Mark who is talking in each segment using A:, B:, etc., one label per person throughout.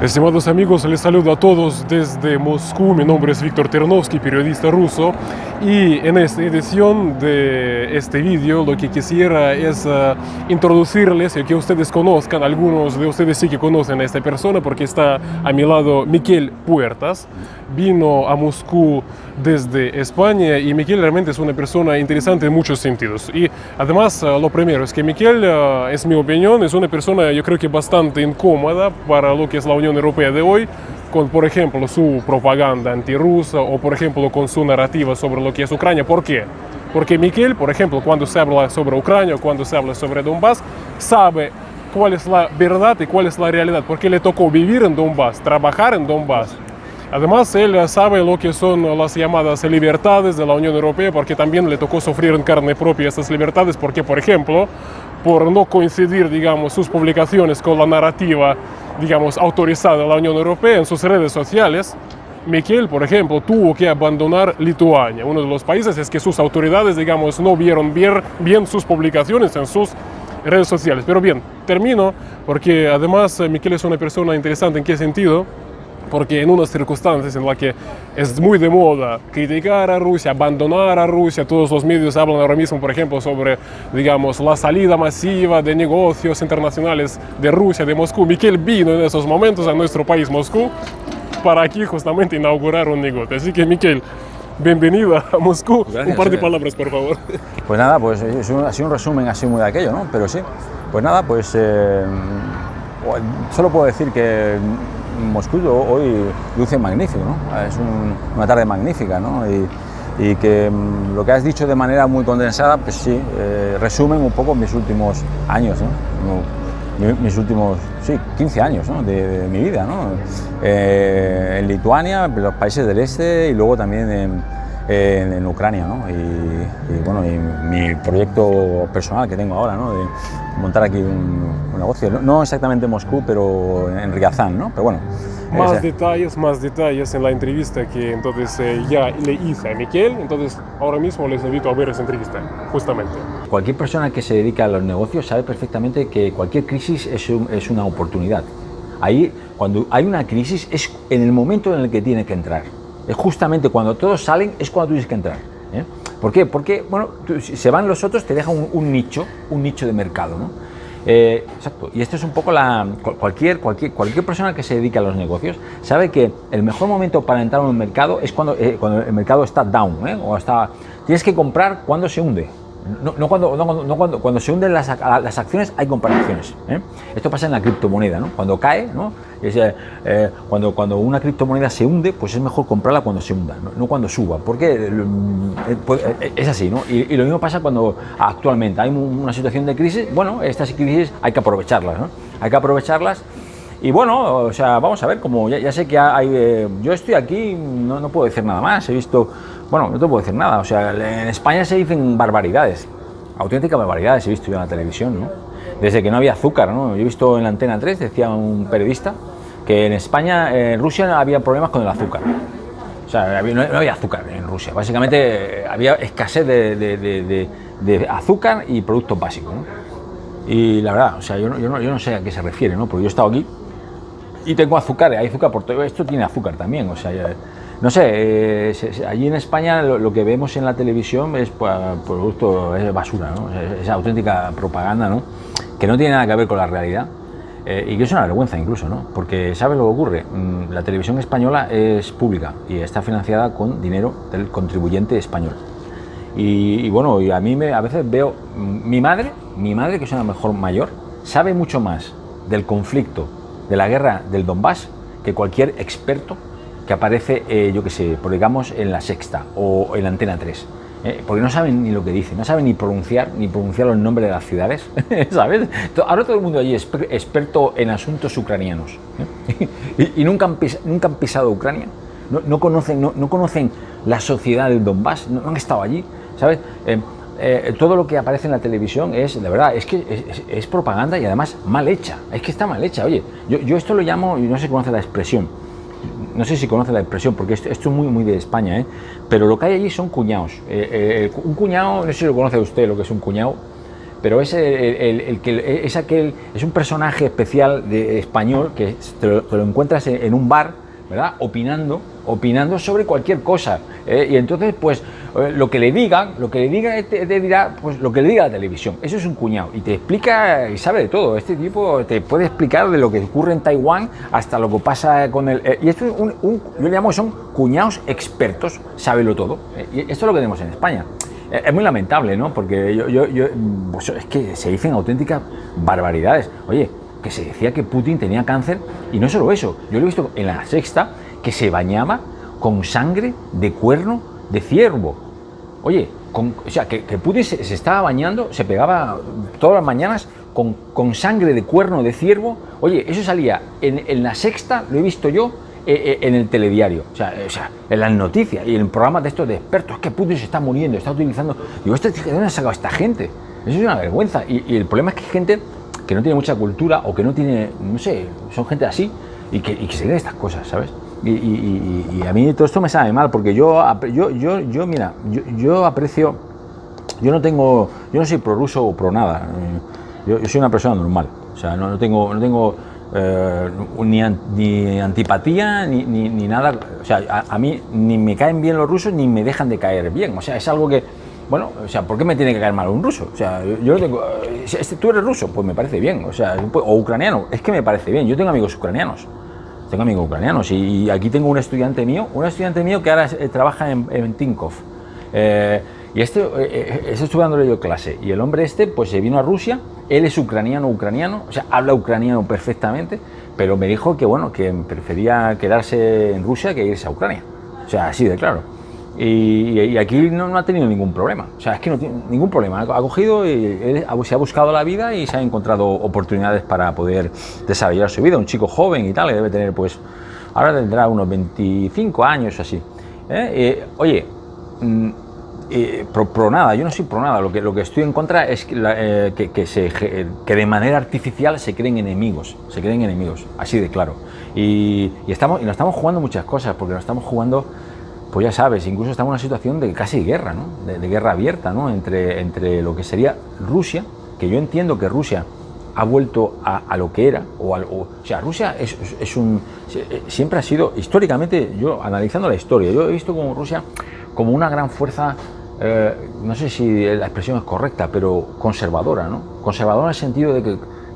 A: Estimados amigos, les saludo a todos desde Moscú. Mi nombre es Víctor Ternovsky, periodista ruso, y en esta edición de este vídeo lo que quisiera es introducirles y que ustedes conozcan. Algunos de ustedes sí que conocen a esta persona porque está a mi lado Miquel Puertas. Vino a Moscú desde España y Miquel realmente es una persona interesante en muchos sentidos. Y además lo primero es que Miquel, es mi opinión, es una persona yo creo que bastante incómoda para lo que es la Unión Europea de hoy, con por ejemplo su propaganda antirrusa o por ejemplo con su narrativa sobre lo que es Ucrania. ¿Por qué? Porque Miquel, por ejemplo, cuando se habla sobre Ucrania o cuando se habla sobre Donbass, sabe cuál es la verdad y cuál es la realidad, porque le tocó vivir en Donbass, trabajar en Donbass. Además, él sabe lo que son las llamadas libertades de la Unión Europea, porque también le tocó sufrir en carne propia estas libertades, porque, por ejemplo, por no coincidir, digamos, sus publicaciones con la narrativa, digamos, autorizada de la Unión Europea en sus redes sociales, Miquel, por ejemplo, tuvo que abandonar Lituania. Uno de los países es que sus autoridades, digamos, no vieron bien sus publicaciones en sus redes sociales. Pero bien, termino, porque además Miquel es una persona interesante. ¿En qué sentido? Porque en unas circunstancias en las que es muy de moda criticar a Rusia, abandonar a Rusia, todos los medios hablan ahora mismo, por ejemplo, sobre, digamos, la salida masiva de negocios internacionales de Rusia, de Moscú. Miquel vino en esos momentos a nuestro país, Moscú, para aquí justamente inaugurar un negocio. Así que, Miquel, bienvenido a Moscú.
B: Gracias,
A: un par de palabras, por favor.
B: Pues nada, pues ha sido un resumen así muy de aquello, ¿no? Pero sí, pues nada, pues solo puedo decir que Moscú hoy luce magnífico, ¿no? Es una tarde magnífica, ¿no? Y que lo que has dicho de manera muy condensada, pues sí, resumen un poco mis últimos años, ¿no? Mis últimos, sí, 15 años, ¿no? de mi vida, ¿no? En Lituania, en los países del este y luego también en Ucrania, ¿no? Y bueno, y mi proyecto personal que tengo ahora, ¿no? De montar aquí un negocio, no exactamente en Moscú, pero en Riazán, ¿no? Pero bueno.
A: Más detalles en la entrevista que entonces ya le hice a Miquel. Entonces ahora mismo les invito a ver esa entrevista, justamente.
B: Cualquier persona que se dedica a los negocios sabe perfectamente que cualquier crisis es una oportunidad. Ahí, cuando hay una crisis, es en el momento en el que tiene que entrar. Es justamente cuando todos salen, es cuando tú tienes que entrar. ¿Por qué? Porque, bueno, se van los otros, te dejan un nicho de mercado, ¿no? Exacto. Y esto es un poco cualquier persona que se dedique a los negocios sabe que el mejor momento para entrar en un mercado es cuando el mercado está down, o tienes que comprar cuando se hunde. No cuando se hunden las acciones hay que comprar acciones. Esto pasa en la criptomoneda, ¿no? Cuando cae, ¿no? Cuando una criptomoneda se hunde, pues es mejor comprarla cuando se hunda, no cuando suba, porque es así, ¿no? Y lo mismo pasa cuando actualmente hay una situación de crisis. Bueno, estas crisis hay que aprovecharlas, ¿no? Hay que aprovecharlas. Y bueno, o sea, vamos a ver, como ya sé que hay, yo estoy aquí, no puedo decir nada más, he visto, bueno, no te puedo decir nada, o sea, en España se dicen barbaridades, auténticas barbaridades he visto yo en la televisión, ¿no? Desde que no había azúcar, ¿no? Yo he visto en la Antena 3, decía un periodista, que en España, en Rusia había problemas con el azúcar. O sea, no había azúcar en Rusia, básicamente había escasez de azúcar y productos básicos, ¿no? Y la verdad, o sea, yo no sé a qué se refiere, ¿no? Porque yo he estado aquí y tengo azúcar, hay azúcar por todo, esto tiene azúcar también, o sea, no sé, allí en España lo que vemos en la televisión es producto, es basura, ¿no? Es auténtica propaganda, ¿no? Que no tiene nada que ver con la realidad, y que es una vergüenza incluso, ¿no? Porque ¿sabes lo que ocurre? La televisión española es pública y está financiada con dinero del contribuyente español. Y bueno, y a mí a veces veo, mi madre, que es una mejor mayor, sabe mucho más del conflicto, de la guerra del Donbass, que cualquier experto que aparece, yo qué sé, digamos en La Sexta o en la Antena 3, porque no saben ni lo que dicen, no saben ni pronunciar los nombres de las ciudades, ¿sabes? Ahora todo el mundo allí es experto en asuntos ucranianos, y nunca han pisado Ucrania, no conocen la sociedad del Donbass, no han estado allí, ¿sabes? Todo lo que aparece en la televisión es, de verdad, es que es propaganda y además mal hecha, es que está mal hecha. Oye, yo esto lo llamo, y no sé si conoce la expresión, porque esto es muy de España, pero lo que hay allí son cuñados. Un cuñado, no sé si lo conoce usted lo que es un cuñado, pero es es un personaje especial de español que te lo encuentras en un bar, ¿verdad? Opinando sobre cualquier cosa, y entonces pues lo que le diga te dirá pues lo que le diga la televisión. Eso es un cuñado y te explica y sabe de todo. Este tipo te puede explicar de lo que ocurre en Taiwán hasta lo que pasa con el y esto es yo le llamo que son cuñados expertos, sábelo todo, y esto es lo que tenemos en España. Es muy lamentable, ¿no? Porque pues es que se dicen auténticas barbaridades. Oye, que se decía que Putin tenía cáncer, y no solo eso, yo lo he visto en La Sexta, que se bañaba con sangre de cuerno de ciervo. Oye, o sea, que Putin se estaba bañando, se pegaba todas las mañanas con sangre de cuerno de ciervo. Oye, eso salía en La Sexta, lo he visto yo, en el telediario, o sea, en las noticias y en programas de estos de expertos, que Putin se está muriendo, está utilizando. Digo, ¿de dónde ha sacado esta gente? Eso es una vergüenza. Y el problema es que hay gente que no tiene mucha cultura o que no tiene, no sé, son gente así y que se creen estas cosas, ¿sabes? Y a mí todo esto me sabe mal, porque yo aprecio, yo no soy pro ruso o pro nada, yo soy una persona normal, o sea, no tengo ni antipatía ni nada, o sea, a mí ni me caen bien los rusos ni me dejan de caer bien, o sea, es algo que, bueno, o sea, ¿por qué me tiene que caer mal un ruso? O sea, yo no tengo, ¿tú eres ruso? Pues me parece bien, o sea, o ucraniano, es que me parece bien, yo tengo amigos ucranianos, y aquí tengo un estudiante mío que ahora trabaja en Tinkoff, y estuve dándole yo clase, y el hombre pues se vino a Rusia, él es ucraniano, o sea, habla ucraniano perfectamente, pero me dijo que bueno, que prefería quedarse en Rusia que irse a Ucrania, o sea, así de claro. Y aquí no ha tenido ningún problema, o sea, es que no tiene ningún problema, ha cogido y se ha buscado la vida y se ha encontrado oportunidades para poder desarrollar su vida, un chico joven y tal, que debe tener pues, ahora tendrá unos 25 años o así. Oye, pro nada, yo no soy pro nada, lo que estoy en contra es que de manera artificial se creen enemigos, así de claro, y nos estamos jugando muchas cosas, porque nos estamos jugando, pues ya sabes, incluso estamos en una situación de casi guerra, ¿no? De guerra abierta, ¿no? Entre lo que sería Rusia, que yo entiendo que Rusia ha vuelto a lo que era, o sea, Rusia siempre ha sido, históricamente, yo analizando la historia, yo he visto como Rusia como una gran fuerza, no sé si la expresión es correcta, pero conservadora, ¿no? Conservadora en el sentido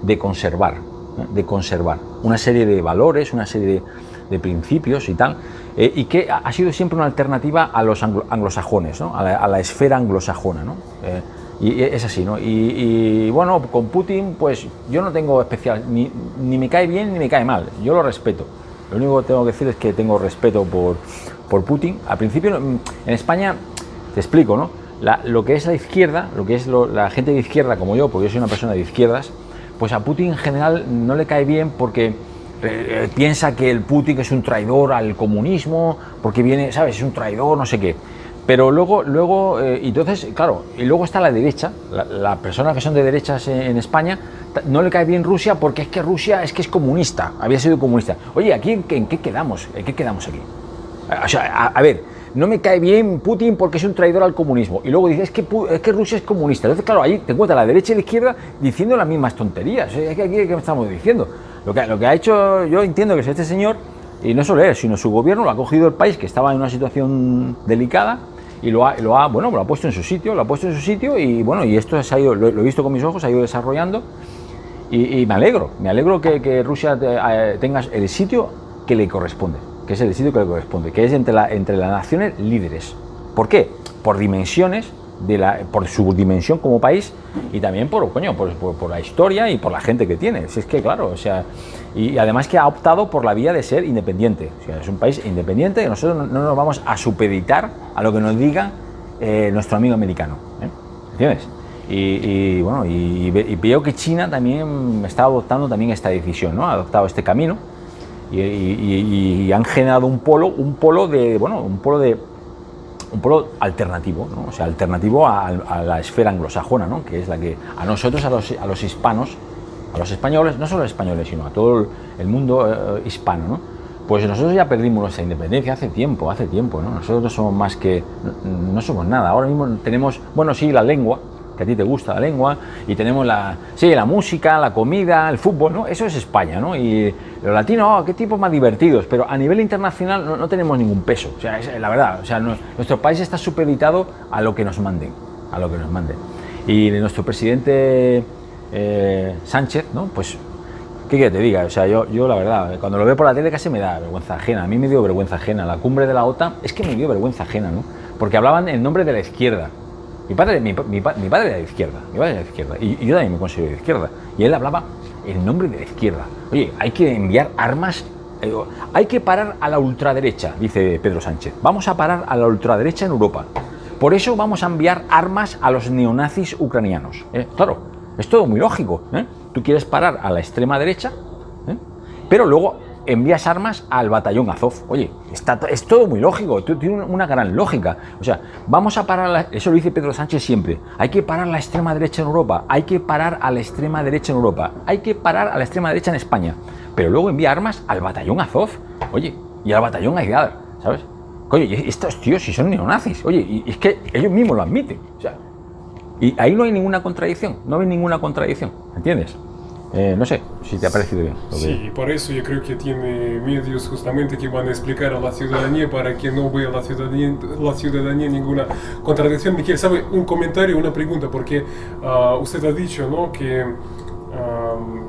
B: de conservar, ¿no? De conservar una serie de valores, una serie de principios y tal, y que ha sido siempre una alternativa a los anglosajones, ¿no? a la esfera anglosajona, ¿no? Y es así, ¿no? Y bueno, con Putin, pues yo no tengo especial, ni me cae bien ni me cae mal, yo lo respeto. Lo único que tengo que decir es que tengo respeto por Putin. Al principio, en España, te explico, ¿no? Lo que es la izquierda, lo que es la gente de izquierda como yo, porque yo soy una persona de izquierdas, pues a Putin en general no le cae bien porque piensa que el Putin es un traidor al comunismo, porque viene, ¿sabes? Es un traidor, no sé qué. Pero luego entonces, claro, y luego está la derecha, las personas que son de derechas en España, no le cae bien Rusia porque es que Rusia es comunista, había sido comunista. Oye, ¿aquí en qué quedamos? ¿En qué quedamos aquí? O sea, a ver, no me cae bien Putin porque es un traidor al comunismo. Y luego dices, es que Rusia es comunista. Entonces, claro, ahí te encuentras la derecha y la izquierda diciendo las mismas tonterías. Es que aquí, ¿qué estamos diciendo? Lo que ha hecho, yo entiendo que es este señor, y no solo él, sino su gobierno, lo ha cogido el país, que estaba en una situación delicada, y lo ha puesto en su sitio, y bueno, y esto se ha ido, lo he visto con mis ojos, se ha ido desarrollando, y me alegro que Rusia tenga el sitio que le corresponde, que es entre las naciones líderes. ¿Por qué? Por dimensiones, por su dimensión como país, y también por la historia y por la gente que tiene. Si es que claro, o sea, y además que ha optado por la vía de ser independiente. O sea, es un país independiente que nosotros no nos vamos a supeditar a lo que nos diga nuestro amigo americano, ¿entiendes? Y bueno, y veo que China también está adoptando también esta decisión, ¿no? Ha adoptado este camino y han generado un polo alternativo, ¿no? O sea, alternativo a la esfera anglosajona, ¿no? Que es la que a nosotros, a los hispanos, a los españoles, no solo a los españoles, sino a todo el mundo hispano, ¿no? Pues nosotros ya perdimos nuestra independencia hace tiempo, ¿no? Nosotros somos más que, no somos nada. Ahora mismo tenemos, bueno, sí, la lengua, que a ti te gusta la lengua, y tenemos la música, la comida, el fútbol, ¿no? Eso es España, ¿no? Y los latinos, qué tipos más divertidos, pero a nivel internacional no tenemos ningún peso, o sea, es la verdad, o sea, nuestro país está supeditado a lo que nos manden, Y nuestro presidente Sánchez, ¿no? Pues, ¿qué quiere que te diga? O sea, yo la verdad, cuando lo veo por la tele casi me da vergüenza ajena. A mí me dio vergüenza ajena. La cumbre de la OTAN es que me dio vergüenza ajena, ¿no? Porque hablaban en nombre de la izquierda. Mi padre era de izquierda. Y yo también me considero de izquierda. Y él hablaba en nombre de la izquierda. Oye, hay que enviar armas. Hay que parar a la ultraderecha, dice Pedro Sánchez. Vamos a parar a la ultraderecha en Europa. Por eso vamos a enviar armas a los neonazis ucranianos. Claro, es todo muy lógico. Tú quieres parar a la extrema derecha, pero luego envías armas al batallón Azov. Oye, es todo muy lógico, tiene una gran lógica. O sea, vamos a parar, eso lo dice Pedro Sánchez siempre, hay que parar a la extrema derecha en Europa, hay que parar a la extrema derecha en Europa, hay que parar a la extrema derecha en España, pero luego envía armas al batallón Azov, oye, y al batallón Aidar, ¿sabes? Oye, estos tíos si son neonazis, oye, y es que ellos mismos lo admiten, o sea, y ahí no hay ninguna contradicción, ¿entiendes? No sé si te ha parecido bien.
A: Sí, y por eso yo creo que tiene medios justamente que van a explicar a la ciudadanía para que no vea la ciudadanía ninguna contradicción. Miguel, ¿sabe? Un comentario, una pregunta, porque usted ha dicho, ¿no?, que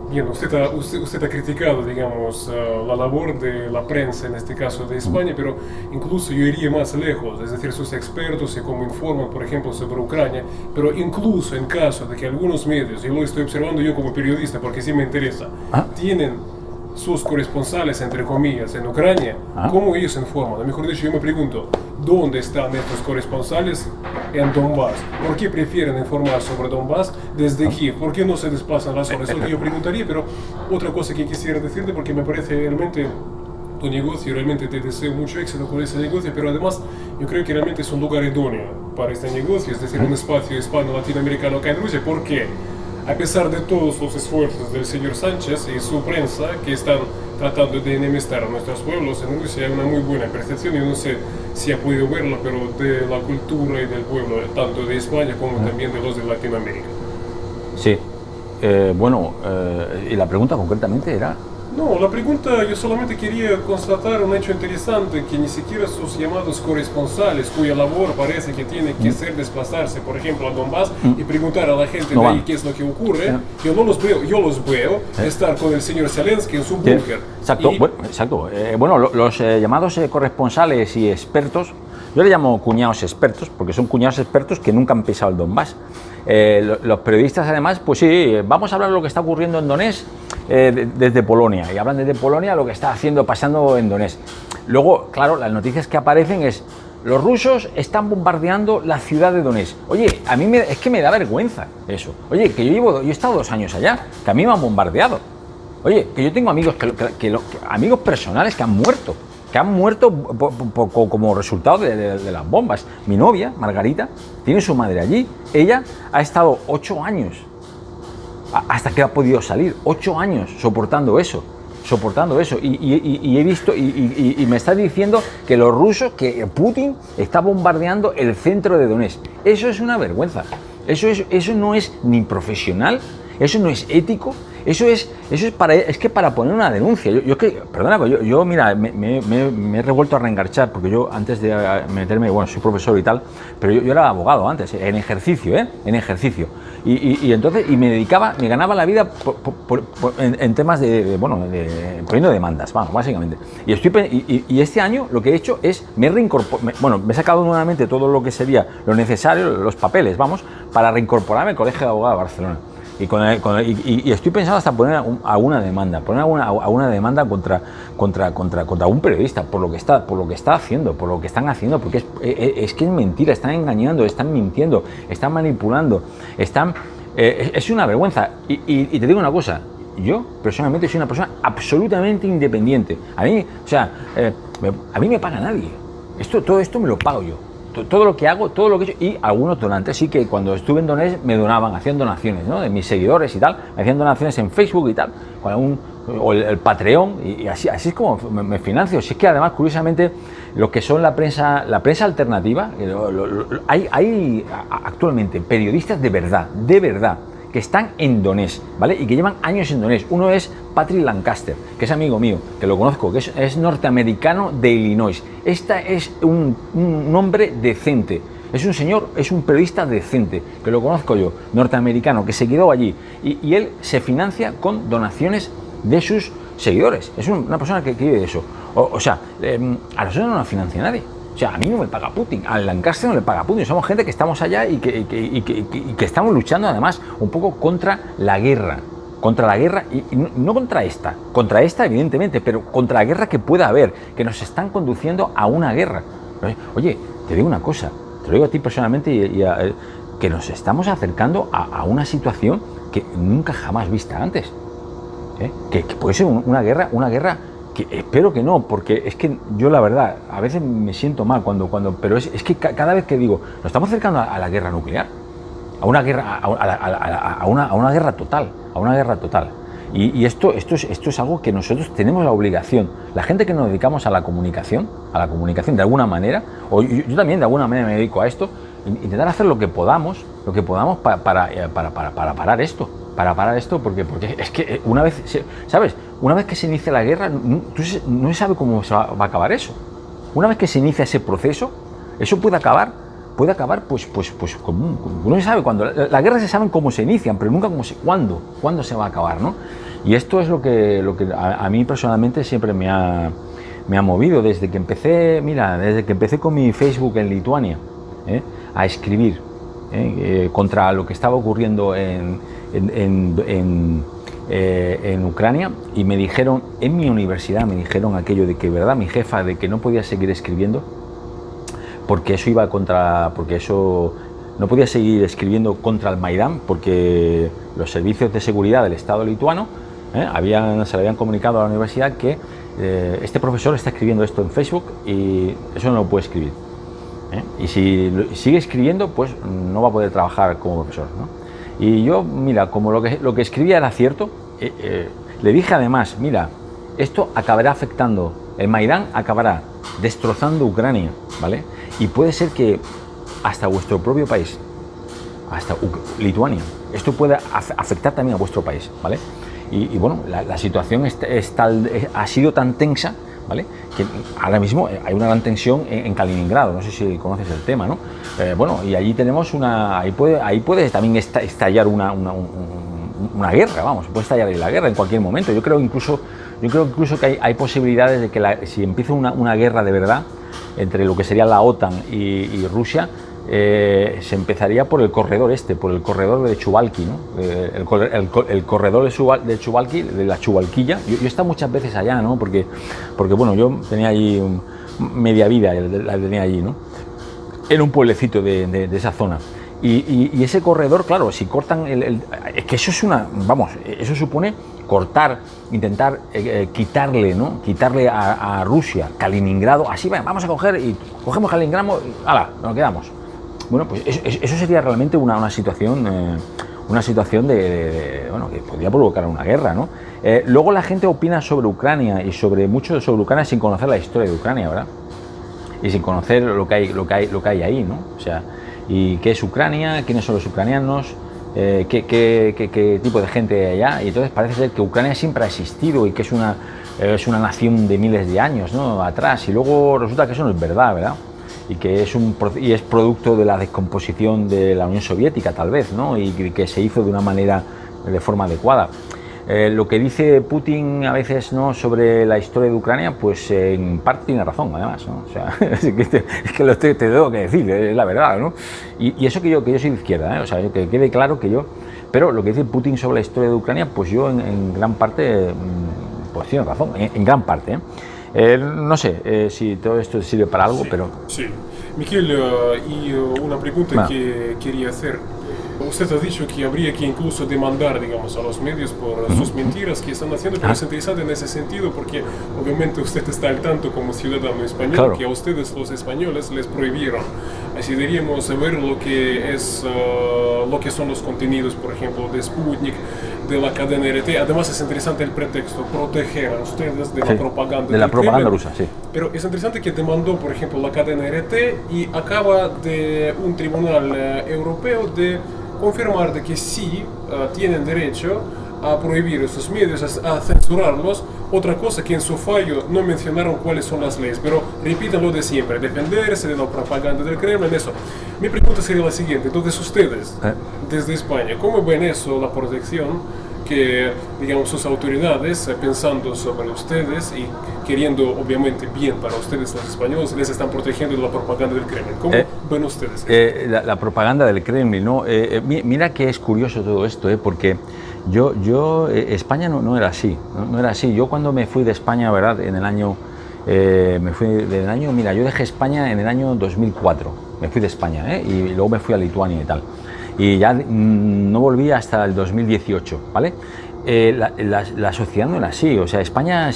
A: bien, usted ha criticado, digamos, la labor de la prensa, en este caso de España, pero incluso yo iría más lejos, es decir, sus expertos y cómo informan, por ejemplo, sobre Ucrania, pero incluso en caso de que algunos medios, y lo estoy observando yo como periodista porque sí me interesa, tienen sus corresponsales, entre comillas, en Ucrania, ¿cómo ellos informan? O mejor dicho, yo me pregunto, ¿dónde están estos corresponsales en Donbass? ¿Por qué prefieren informar sobre Donbass desde Kiev? ¿Por qué no se desplazan las horas? Es lo que yo preguntaría, pero otra cosa que quisiera decirte, porque me parece realmente tu negocio, realmente te deseo mucho éxito con ese negocio, pero además yo creo que realmente es un lugar idóneo para este negocio, es decir, un espacio hispano-latinoamericano acá en Rusia. ¿Por qué? A pesar de todos los esfuerzos del señor Sánchez y su prensa que están tratando de enemistar a nuestros pueblos, en Rusia hay una muy buena percepción, yo no sé si ha podido verla, pero de la cultura y del pueblo, tanto de España como también de los de Latinoamérica.
B: Sí, y la pregunta concretamente era...
A: No, la pregunta, yo solamente quería constatar un hecho interesante, que ni siquiera sus llamados corresponsales, cuya labor parece que tiene que ser desplazarse, por ejemplo, a Donbass y preguntar a la gente de ahí qué es lo que ocurre, yo no los veo, yo los veo estar con el señor Zelensky en su búnker.
B: Exacto, los llamados corresponsales y expertos, yo le llamo cuñados expertos, porque son cuñados expertos que nunca han pisado el Donbass. Los periodistas, además, pues sí, vamos a hablar de lo que está ocurriendo en Donetsk desde Polonia, y hablan desde Polonia lo que está pasando en Donetsk. Luego, claro, las noticias que aparecen es: los rusos están bombardeando la ciudad de Donetsk. Oye, a mí es que me da vergüenza eso. Oye, que yo he estado 2 años allá, que a mí me han bombardeado. Oye, que yo tengo amigos, amigos personales que han muerto como resultado de las bombas. Mi novia, Margarita, tiene su madre allí. Ella ha estado 8 años, hasta que ha podido salir, 8 años soportando eso. Y he visto, y me está diciendo que los rusos, que Putin está bombardeando el centro de Donetsk. Eso es una vergüenza. Eso no es ni profesional, eso no es ético. Eso es para poner una denuncia. Yo mira, me he revuelto a reengarchar, porque yo antes de meterme, bueno, soy profesor y tal, pero yo era abogado antes, en ejercicio. Y entonces, me ganaba la vida en temas poniendo demandas, vamos, básicamente. Y este año lo que he hecho es, me he sacado nuevamente todo lo que sería lo necesario, los papeles, vamos, para reincorporarme al Colegio de Abogados de Barcelona. Y estoy pensando hasta poner alguna demanda, contra un periodista por lo que está haciendo, por lo que están haciendo, porque es que es mentira, están engañando, están mintiendo, están manipulando, es una vergüenza. Y te digo una cosa, yo personalmente soy una persona absolutamente independiente. A mí me paga nadie. Todo esto me lo pago yo. Todo lo que hago, todo lo que he hecho, y algunos donantes, sí, que cuando estuve en Donetsk me donaban, hacían donaciones, ¿no?, de mis seguidores y tal, me hacían donaciones en Facebook y tal, con o el Patreon, y así es como me financio. Si es que además, curiosamente, lo que son la prensa alternativa, hay actualmente periodistas de verdad, que están en Donetsk, ¿vale? Y que llevan años en Donetsk. Uno es Patrick Lancaster, que es amigo mío, que lo conozco, que es norteamericano de Illinois. Es un hombre decente. Es un señor, es un periodista decente, que lo conozco yo, norteamericano, que se quedó allí. Y él se financia con donaciones de sus seguidores. Es una persona que vive de eso. O sea, a nosotros no nos financia nadie. O sea, a mí no me paga Putin, al Lancaster no le paga Putin. Somos gente que estamos allá y que estamos luchando además un poco contra la guerra. Contra la guerra, y no contra esta evidentemente, pero contra la guerra que pueda haber, que nos están conduciendo a una guerra. Oye, te digo una cosa, te lo digo a ti personalmente, que nos estamos acercando a una situación que nunca jamás vista antes. Que puede ser una guerra que espero que no, porque es que yo la verdad a veces me siento mal pero es que cada vez que digo, nos estamos acercando a la guerra nuclear, a una guerra, a una guerra total, y esto es algo que nosotros tenemos la obligación, la gente que nos dedicamos a la comunicación de alguna manera, o yo también de alguna manera me dedico a esto, intentar hacer lo que podamos para parar esto. Porque es que una vez, ¿sabes? Una vez que se inicia la guerra, no se sabe cómo va a acabar eso. Una vez que se inicia ese proceso, eso puede acabar pues no se sabe cuándo. La guerra se sabe cómo se inician, pero nunca cuándo se va a acabar, ¿no? Y esto es lo que a mí personalmente siempre me ha movido desde que empecé con mi Facebook en Lituania, a escribir contra lo que estaba ocurriendo en Ucrania, y me dijeron en mi universidad, aquello de que, verdad, mi jefa, de que no podía seguir escribiendo porque eso no podía seguir escribiendo contra el Maidán, porque los servicios de seguridad del Estado lituano se le habían comunicado a la universidad que este profesor está escribiendo esto en Facebook y eso no lo puede escribir, y si sigue escribiendo, pues no va a poder trabajar como profesor, ¿no? Y yo, mira, como lo que escribía era cierto, le dije además, mira, esto acabará afectando, el Maidán acabará destrozando Ucrania, ¿vale? Y puede ser que hasta vuestro propio país, hasta Lituania, esto pueda afectar también a vuestro país, ¿vale? Y bueno, la situación ha sido tan tensa, ¿vale? Que ahora mismo hay una gran tensión en Kaliningrado, no sé si conoces el tema, ¿no? Bueno, y allí tenemos ahí puede también estallar una guerra, vamos, puede estallar la guerra en cualquier momento. Yo creo incluso que hay posibilidades de que si empieza una guerra de verdad entre lo que sería la OTAN y Rusia, se empezaría por el corredor de Chuvalki, ¿no? El corredor de Chuvalki, de la Chuvalquilla. Yo he estado muchas veces allá, ¿no? Porque bueno, yo tenía allí media vida, la tenía allí, ¿no? En un pueblecito de esa zona. Y ese corredor, claro, si cortan es que eso eso supone cortar, intentar quitarle a Rusia Kaliningrado, así vamos a cogemos Kaliningrado y ¡hala!, nos quedamos. Bueno, pues eso sería realmente una situación bueno, que podría provocar una guerra, ¿no? Luego la gente opina sobre Ucrania y mucho sobre Ucrania sin conocer la historia de Ucrania, ¿verdad? Y sin conocer lo que hay ahí, ¿no? O sea, y qué es Ucrania, quiénes son los ucranianos, qué tipo de gente hay allá. Y entonces parece ser que Ucrania siempre ha existido y que es una nación de miles de años, ¿no?, atrás, y luego resulta que eso no es verdad. Y que es producto de la descomposición de la Unión Soviética, tal vez, ¿no? Y que se hizo de forma adecuada. Lo que dice Putin a veces, ¿no?, sobre la historia de Ucrania, pues en parte tiene razón, además, ¿no? O sea, es que te tengo que decir, es la verdad, ¿no? Y eso que yo soy de izquierda, o sea, que quede claro que yo... Pero lo que dice Putin sobre la historia de Ucrania, pues yo en gran parte, pues tiene razón, en gran parte, no sé si todo esto sirve para algo, pero...
A: Sí. Miguel, y una pregunta que quería hacer. Usted ha dicho que habría que incluso demandar, digamos, a los medios por sus mentiras que están haciendo, pero es interesante en ese sentido porque obviamente usted está al tanto como ciudadano español, claro, que a ustedes los españoles les prohibieron. Así deberíamos ver lo que son los contenidos, por ejemplo, de Sputnik, de la cadena RT. Además es interesante el pretexto, proteger a ustedes de
B: Sí,
A: la propaganda
B: de la
A: del
B: propaganda
A: Kremlin.
B: rusa, sí.
A: Pero es interesante que demandó, por ejemplo, la cadena RT y acaba de un tribunal europeo de confirmar de que sí tienen derecho a prohibir esos medios, a censurarlos. Otra cosa que en su fallo no mencionaron cuáles son las leyes, pero repiten lo de siempre, defenderse de la propaganda del Kremlin, eso. Mi pregunta sería la siguiente, entonces ustedes, desde España, ¿cómo ven eso, la protección que, digamos, sus autoridades, pensando sobre ustedes y queriendo, obviamente, bien para ustedes los españoles, les están protegiendo de la propaganda del Kremlin? ¿Cómo ven ustedes eso?
B: La propaganda del Kremlin, ¿no? Mira que es curioso todo esto, porque España no era así, no era así. Yo cuando me fui de España, ¿verdad? En el año, mira, yo dejé España en el año 2004, me fui de España, y luego me fui a Lituania y tal. Y ya no volví hasta el 2018, ¿vale? La sociedad no era así, o sea, España,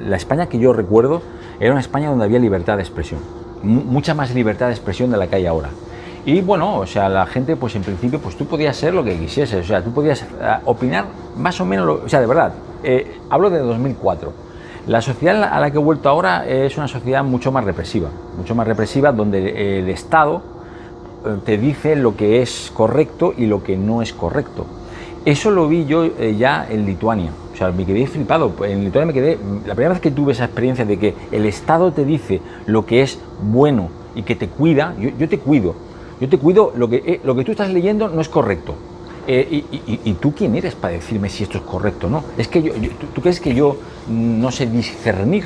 B: la España que yo recuerdo era una España donde había libertad de expresión, mucha más libertad de expresión de la que hay ahora. Y bueno, o sea, la gente, pues en principio, pues tú podías ser lo que quisieses, o sea, tú podías opinar más o menos, o sea, de verdad, hablo de 2004. La sociedad a la que he vuelto ahora es una sociedad mucho más represiva, donde el Estado te dice lo que es correcto y lo que no es correcto. Eso lo vi yo ya en Lituania, o sea, me quedé flipado. En Lituania la primera vez que tuve esa experiencia de que el Estado te dice lo que es bueno y que te cuida, yo te cuido, lo que tú estás leyendo no es correcto. ¿Y tú quién eres para decirme si esto es correcto o no? Es que ¿tú crees que yo no sé discernir?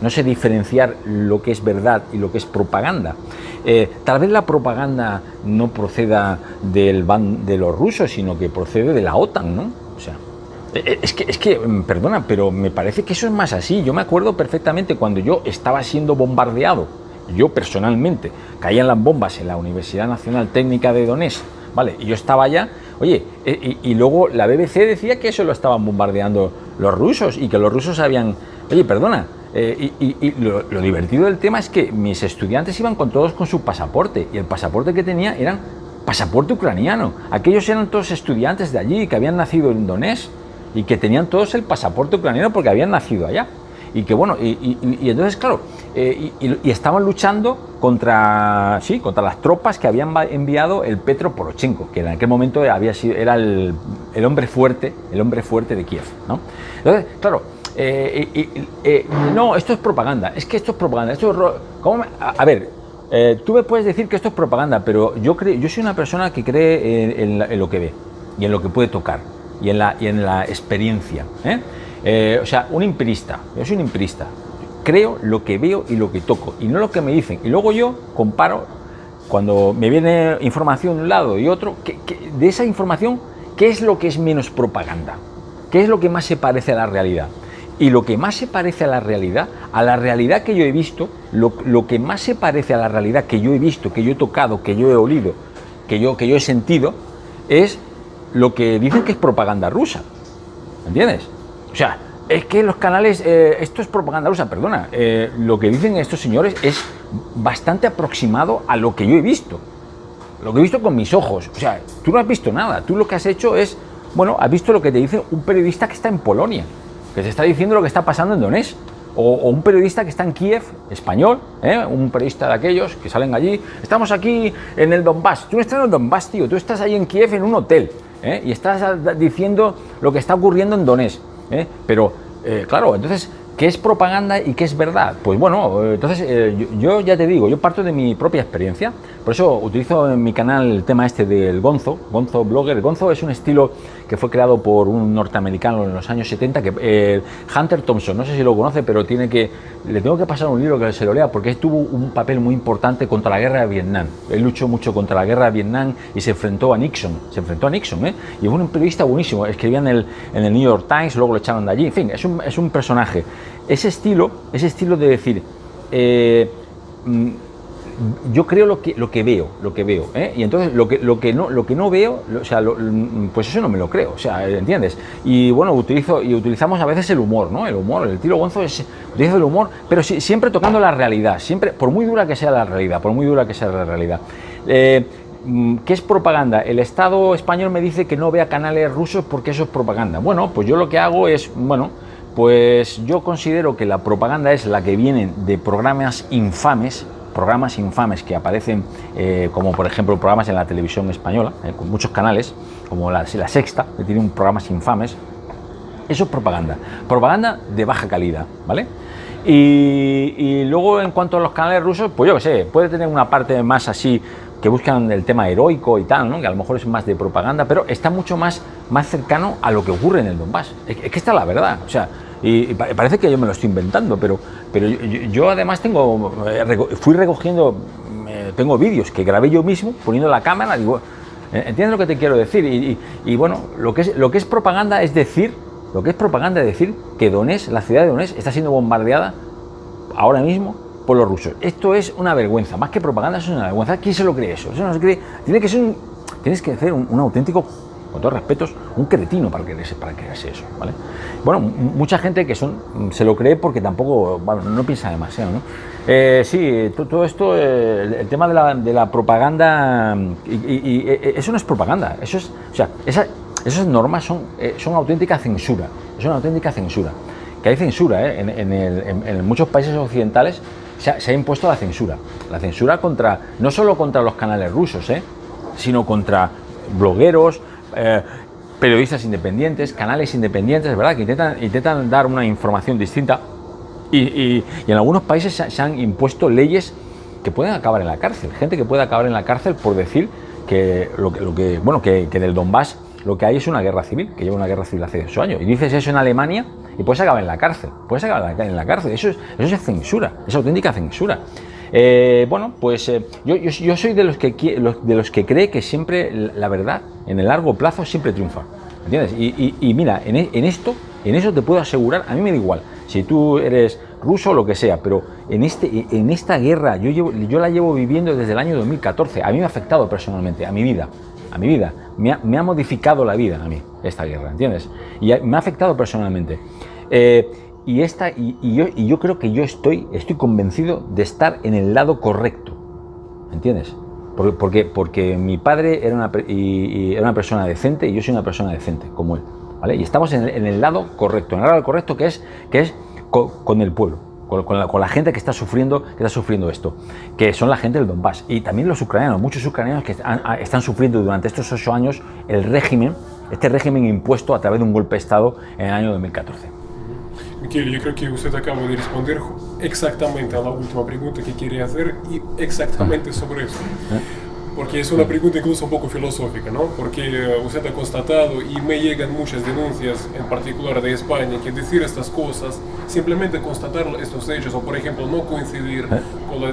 B: No sé diferenciar lo que es verdad y lo que es propaganda. Tal vez la propaganda no proceda de los rusos, sino que procede de la OTAN, ¿no? O sea, es que, perdona, pero me parece que eso es más así. Yo me acuerdo perfectamente cuando yo estaba siendo bombardeado, yo personalmente, caían las bombas en la Universidad Nacional Técnica de Donetsk, ¿vale? Y yo estaba allá, oye, y luego la BBC decía que eso lo estaban bombardeando los rusos y que los rusos habían... Oye, perdona, lo divertido del tema es que mis estudiantes iban todos con su pasaporte y el pasaporte que tenía era pasaporte ucraniano. Aquellos eran todos estudiantes de allí que habían nacido en Donetsk y que tenían todos el pasaporte ucraniano porque habían nacido allá. Y que bueno, y entonces claro, y estaban luchando contra las tropas que habían enviado el Petro Poroshenko, que en aquel momento era el hombre fuerte de Kiev, ¿no? Entonces, claro, no, esto es propaganda, es que esto es propaganda, a ver, tú me puedes decir que esto es propaganda, pero yo soy una persona que cree en lo que ve y en lo que puede tocar y en la experiencia, o sea, yo soy un empirista, creo lo que veo y lo que toco y no lo que me dicen, y luego yo comparo cuando me viene información de un lado y otro, de esa información, ¿qué es lo que es menos propaganda? ¿Qué es lo que más se parece a la realidad? Y lo que más se parece a la realidad que yo he visto, lo que más se parece a la realidad que yo he visto, que yo he tocado, que yo he olido, que yo he sentido, es lo que dicen que es propaganda rusa. ¿Entiendes? O sea, es que los canales, esto es propaganda rusa, perdona, lo que dicen estos señores es bastante aproximado a lo que yo he visto. Lo que he visto con mis ojos. O sea, tú no has visto nada, tú lo que has hecho es, bueno, has visto lo que te dice un periodista que está en Polonia, que te está diciendo lo que está pasando en Donetsk, o un periodista que está en Kiev, español, un periodista de aquellos que salen allí, estamos aquí en el Donbass, tú no estás en el Donbass, tío, tú estás ahí en Kiev en un hotel, y estás diciendo lo que está ocurriendo en Donetsk, pero claro, entonces, ¿qué es propaganda y qué es verdad? Pues bueno, entonces yo ya te digo, yo parto de mi propia experiencia, por eso utilizo en mi canal el tema este del Gonzo Blogger. El Gonzo es un estilo que fue creado por un norteamericano en los años 70, Hunter Thompson, no sé si lo conoce, pero le tengo que pasar un libro que se lo lea porque tuvo un papel muy importante contra la guerra de Vietnam. Él luchó mucho contra la guerra de Vietnam y se enfrentó a Nixon, y fue un periodista buenísimo, escribía en el New York Times, luego lo echaron de allí, en fin, es un personaje. Ese estilo de decir, yo creo lo que veo, y entonces lo que no veo, o sea, pues eso no me lo creo, o sea, ¿entiendes? Y bueno, utilizamos a veces el humor, ¿no? El estilo Gonzo utiliza el humor, pero siempre tocando la realidad, siempre, por muy dura que sea la realidad, ¿qué es propaganda? El Estado español me dice que no vea canales rusos porque eso es propaganda. Bueno, pues yo lo que hago es, bueno, pues yo considero que la propaganda es la que viene de programas infames que aparecen, como por ejemplo programas en la televisión española, con muchos canales, como la Sexta, que tiene programas infames. Eso es propaganda. Propaganda de baja calidad, ¿vale? Y luego, en cuanto a los canales rusos, pues yo qué sé, puede tener una parte más así, que buscan el tema heroico y tal, ¿no? Que a lo mejor es más de propaganda, pero está mucho más cercano a lo que ocurre en el Donbass. Es que esta es la verdad, o sea, y parece que yo me lo estoy inventando, pero yo además fui recogiendo, tengo vídeos que grabé yo mismo, poniendo la cámara, digo, ¿entiendes lo que te quiero decir? Y bueno, lo que es propaganda es decir, que Donetsk, la ciudad de Donetsk, está siendo bombardeada ahora mismo por los rusos. Esto es una vergüenza, más que propaganda, eso es una vergüenza. ¿Quién se lo cree eso? Eso no se cree. Tienes que ser un auténtico, con todos respetos, un cretino para creerse eso, ¿vale? Bueno, mucha gente que se lo cree porque tampoco, bueno, no piensa demasiado, ¿no? Sí, todo esto, el tema de la propaganda, eso no es propaganda, eso es, o sea, esas normas son auténtica censura, es una auténtica censura. Que hay censura, en muchos países occidentales se ha impuesto la censura no solo contra los canales rusos, sino contra blogueros, periodistas independientes, canales independientes, ¿verdad? Que intentan dar una información distinta y en algunos países se han impuesto leyes que pueden acabar en la cárcel, gente que puede acabar en la cárcel por decir que que en el Donbass lo que hay es una guerra civil, que lleva una guerra civil hace 8 años, y dices eso en Alemania y puedes acabar en la cárcel, eso es censura, es auténtica censura. Bueno, pues yo soy de los que cree que siempre la verdad en el largo plazo siempre triunfa, ¿entiendes? Y mira, en eso te puedo asegurar, a mí me da igual si tú eres ruso o lo que sea, pero en esta guerra yo la llevo viviendo desde el año 2014, a mí me ha afectado personalmente, a mi vida, me ha modificado la vida a mí esta guerra, ¿entiendes? Y me ha afectado personalmente. Yo creo que yo estoy convencido de estar en el lado correcto, ¿entiendes? Porque mi padre era una persona decente y yo soy una persona decente, como él, ¿vale? Y estamos en el lado correcto, que es con el pueblo, con la gente que está sufriendo esto, que son la gente del Donbass, y también los ucranianos, muchos ucranianos que están sufriendo durante estos 8 años este régimen impuesto a través de un golpe de Estado en el año 2014.
A: Miquel, yo creo que usted acaba de responder exactamente a la última pregunta que quería hacer y exactamente sobre eso. Porque es una pregunta incluso un poco filosófica, ¿no? Porque usted ha constatado y me llegan muchas denuncias, en particular de España, que decir estas cosas, simplemente constatar estos hechos o, por ejemplo, no coincidir con la,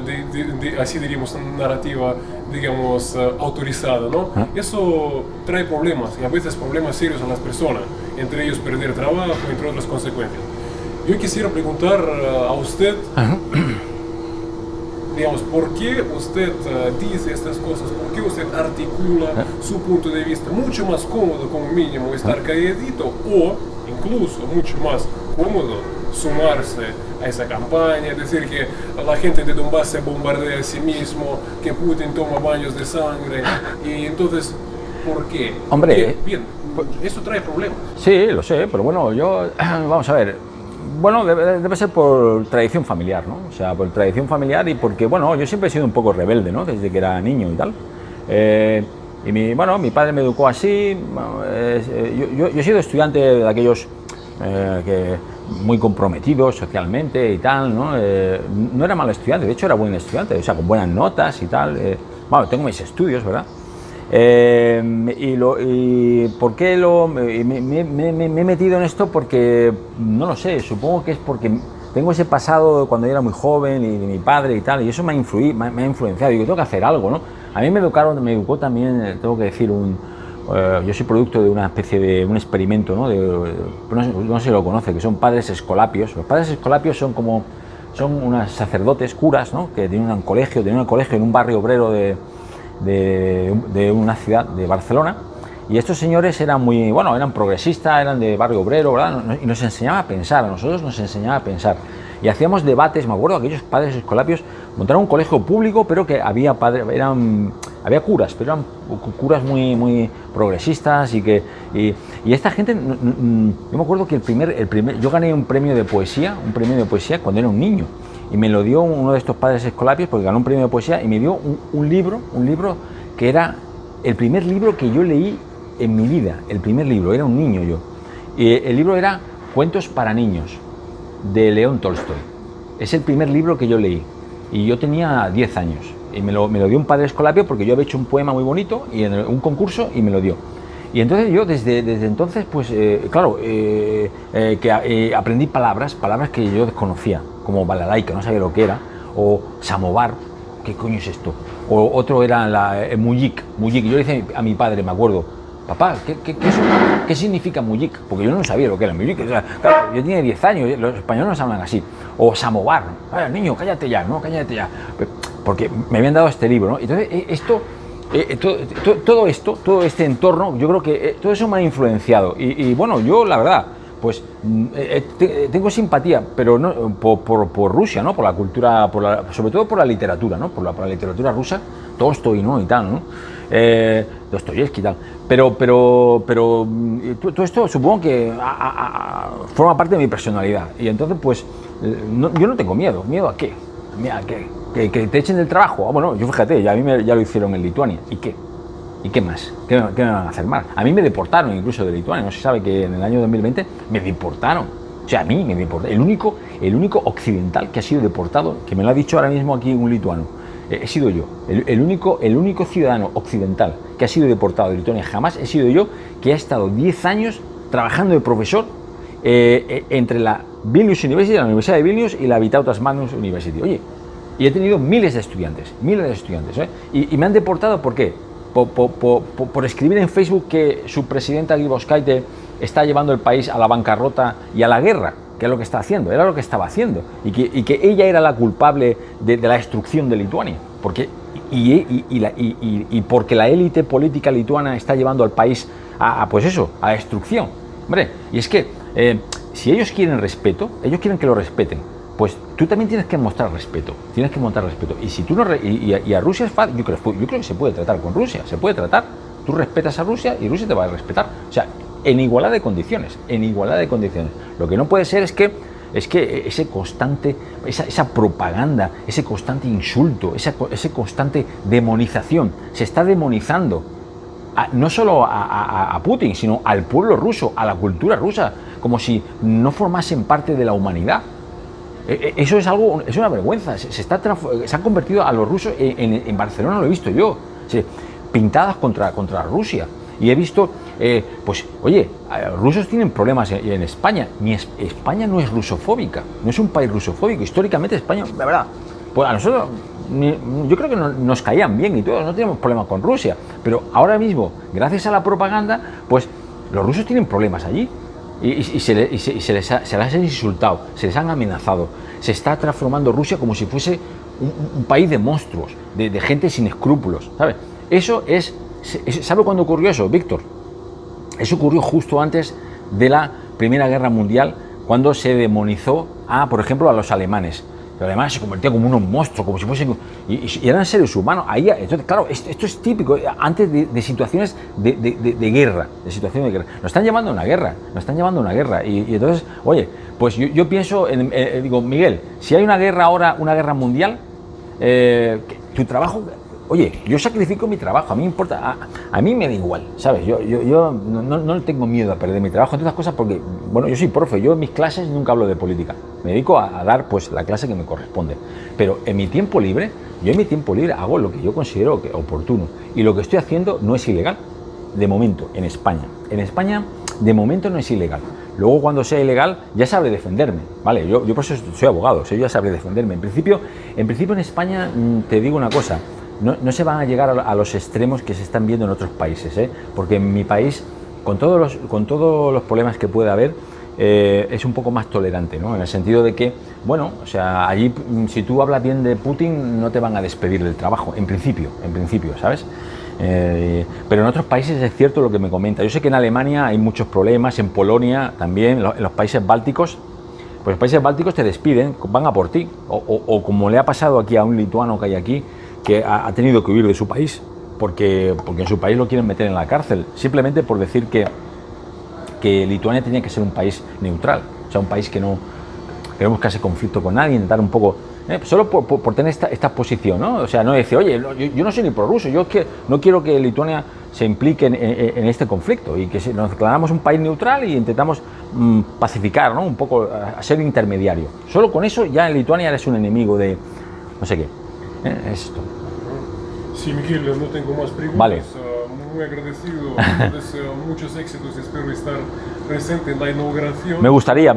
A: así diríamos, narrativa, digamos, autorizada, ¿no? Eso trae problemas y a veces problemas serios a las personas, entre ellos perder trabajo, entre otras consecuencias. Yo quisiera preguntar a usted, digamos, ¿por qué usted dice estas cosas? ¿Por qué usted articula su punto de vista? Mucho más cómodo, como mínimo, estar calladito o incluso mucho más cómodo sumarse a esa campaña, decir que la gente de Donbass se bombardea a sí mismo, que Putin toma baños de sangre, y entonces, ¿por qué?
B: Hombre,
A: bien, eso trae problemas.
B: Sí, lo sé, pero bueno, vamos a ver. Bueno, debe ser por tradición familiar, ¿no? O sea, por tradición familiar y porque, bueno, yo siempre he sido un poco rebelde, ¿no? Desde que era niño y tal. Mi padre me educó así. Yo he sido estudiante de aquellos muy comprometidos socialmente y tal, ¿no? No era mal estudiante, de hecho era buen estudiante, o sea, con buenas notas y tal. Tengo mis estudios, ¿verdad? ¿Por qué me he metido en esto? Porque, no lo sé, supongo que es porque tengo ese pasado de cuando yo era muy joven y de mi padre y tal, y eso me ha influenciado, digo, tengo que hacer algo, ¿no? A mí me educó también, tengo que decir, yo soy producto de una especie de un experimento, ¿no? No sé si lo conoce, que son padres escolapios. Los padres escolapios son unos sacerdotes, curas, ¿no? Que tenían un colegio en un barrio obrero de una ciudad de Barcelona, y estos señores eran eran progresistas, eran de barrio obrero, ¿verdad? Y nos enseñaba a pensar, a nosotros nos enseñaba a pensar, y hacíamos debates. Me acuerdo, aquellos padres escolapios montaron un colegio público, pero que había había curas, pero eran curas muy progresistas y esta gente, yo me acuerdo que yo gané un premio de poesía cuando era un niño, y me lo dio uno de estos padres escolapios porque ganó un premio de poesía y me dio un libro que era el primer libro que yo leí en mi vida, el primer libro, era un niño yo, y el libro era Cuentos para niños, de León Tolstoy. Es el primer libro que yo leí y yo tenía 10 años y me lo dio un padre escolapio porque yo había hecho un poema muy bonito y en un concurso y me lo dio. Y entonces yo desde entonces pues aprendí palabras que yo desconocía, como balalaika, no sabía lo que era, o samovar, ¿qué coño es esto? O otro era el muyik. Yo le dije a mi padre, me acuerdo, papá, ¿qué significa muyik? Porque yo no sabía lo que era muyik. O sea, claro, yo tenía 10 años, los españoles no hablan así. O samovar, niño, cállate ya, porque me habían dado este libro, ¿no? Entonces, todo este entorno, yo creo que todo eso me ha influenciado. Y bueno, yo la verdad, pues tengo simpatía, pero no por Rusia, ¿no? Por la cultura, sobre todo por la literatura, ¿no? Por la literatura rusa, Tolstoy, ¿no? Y tal, ¿no? Dostoyevsky y tal. Pero todo esto supongo que forma parte de mi personalidad. Y entonces, pues, yo no tengo miedo. ¿Miedo a qué? ¿A qué? ¿Que te echen del trabajo? Bueno, yo fíjate, ya lo hicieron en Lituania. ¿Y qué? ¿Y qué más? ¿Qué me van a hacer mal? A mí me deportaron incluso de Lituania. No se sabe que en el año 2020 me deportaron. O sea, a mí me deportaron. El único occidental que ha sido deportado, que me lo ha dicho ahora mismo aquí un lituano, he sido yo. El único ciudadano occidental que ha sido deportado de Lituania jamás he sido yo, que ha estado 10 años trabajando de profesor entre la Vilnius University, la Universidad de Vilnius y la Vytautas Magnus University. Oye, y he tenido miles de estudiantes, y me han deportado, ¿por qué? Por escribir en Facebook que su presidenta Grybauskaite está llevando el país a la bancarrota y a la guerra, que es lo que está haciendo, era lo que estaba haciendo, y que ella era la culpable de la destrucción de Lituania, porque la élite política lituana está llevando al país a la destrucción. Hombre, y es que si ellos quieren respeto, ellos quieren que lo respeten, pues tú también tienes que mostrar respeto, y si tú no y a Rusia es fácil, yo creo que se puede tratar con Rusia, tú respetas a Rusia y Rusia te va a respetar, o sea, en igualdad de condiciones. Lo que no puede ser es que ese constante, esa propaganda, ese constante insulto, ese constante demonización, se está demonizando no solo a Putin, sino al pueblo ruso, a la cultura rusa, como si no formasen parte de la humanidad. Eso es una vergüenza. Se han convertido a los rusos en Barcelona, lo he visto yo, pintadas contra Rusia. Y he visto, pues, oye, los rusos tienen problemas en España. España no es rusofóbica, no es un país rusofóbico. Históricamente España, la verdad, pues a nosotros, yo creo que nos caían bien y todos, no tenemos problemas con Rusia. Pero ahora mismo, gracias a la propaganda, pues los rusos tienen problemas allí. Y se les ha insultado, se les han amenazado. Se está transformando Rusia como si fuese un país de monstruos, de gente sin escrúpulos, ¿sabes? ¿Sabe cuándo ocurrió eso, Víctor? Eso ocurrió justo antes de la Primera Guerra Mundial, cuando se demonizó por ejemplo, a los alemanes. Los alemanes se convertían como unos monstruos, como si fuesen... Y eran seres humanos. Entonces, claro, esto es típico, antes de situaciones de guerra. Nos están llevando a una guerra. Y entonces, oye, pues yo pienso, digo, Miguel, si hay una guerra ahora, una guerra mundial, tu trabajo... Oye, yo sacrifico mi trabajo, a mí me importa, a mí me da igual, ¿sabes? Yo no tengo miedo a perder mi trabajo en todas las cosas porque, bueno, yo soy profe, yo en mis clases nunca hablo de política, me dedico a dar pues la clase que me corresponde, pero en mi tiempo libre, hago lo que yo considero oportuno y lo que estoy haciendo no es ilegal, de momento, en España. En España, de momento no es ilegal. Luego, cuando sea ilegal, ya sabré defenderme, ¿vale? Yo por eso soy abogado, yo ya sabré defenderme. En principio en España, te digo una cosa, no se van a llegar a los extremos que se están viendo en otros países, porque en mi país, con todos los problemas que puede haber, es un poco más tolerante, ¿no? En el sentido de que, bueno, o sea, allí si tú hablas bien de Putin no te van a despedir del trabajo, en principio, ¿sabes? Pero en otros países es cierto lo que me comenta. Yo sé que en Alemania hay muchos problemas, en Polonia también, en los países bálticos. Pues los países bálticos te despiden, van a por ti, o como le ha pasado aquí a un lituano que hay aquí, que ha tenido que huir de su país porque en su país lo quieren meter en la cárcel, simplemente por decir que Lituania tenía que ser un país neutral, o sea, un país que no buscase conflicto con nadie, intentar un poco, solo por tener esta posición, ¿no? O sea, no decir, oye, yo no soy ni prorruso, yo no quiero que Lituania se implique en este conflicto y que nos declaramos un país neutral y intentamos pacificar, ¿no? Un poco, a ser intermediario. Solo con eso ya en Lituania eres un enemigo de no sé qué. Es esto.
A: Sí, Miguel, no tengo más preguntas.
B: Vale.
A: Muy agradecido, deseo muchos éxitos, espero estar presente en la inauguración.
B: Me gustaría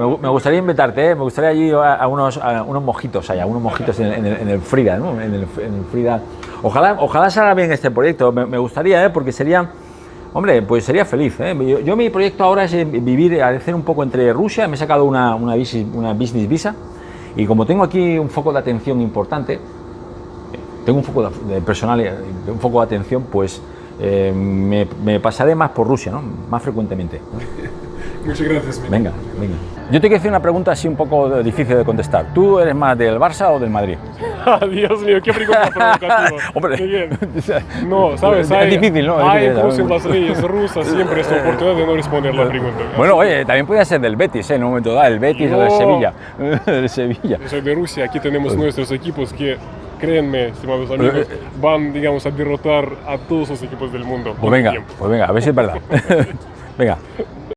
B: invitarte, me gustaría allí a unos mojitos allá, unos mojitos en el Frida, ¿no? En el Frida. Ojalá salga bien este proyecto, me gustaría, porque sería, hombre, pues sería feliz, Yo mi proyecto ahora es vivir, hacer un poco entre Rusia, me he sacado una business visa, y como tengo aquí un foco de atención importante, tengo un foco de personal, un foco de atención, pues me pasaré más por Rusia, ¿no? Más frecuentemente.
A: Muchas gracias, Miguel.
B: Venga. Yo te quiero hacer una pregunta así un poco difícil de contestar. ¿Tú eres más del Barça o del Madrid?
A: Dios mío, qué pregunta provocativa.
B: Hombre,
A: Miguel. No, sabes,
B: es difícil, ¿no?
A: Hay incluso en las leyes rusas siempre esta oportunidad de no responder la pregunta.
B: Bueno, oye, también podría ser del Betis, en un momento dado, el Betis o del Sevilla. Del Sevilla.
A: Yo soy de Rusia, aquí tenemos nuestros equipos que, créanme, estimados amigos, van, digamos, a derrotar a todos los equipos del mundo.
B: Pues venga, a ver si es verdad. Venga.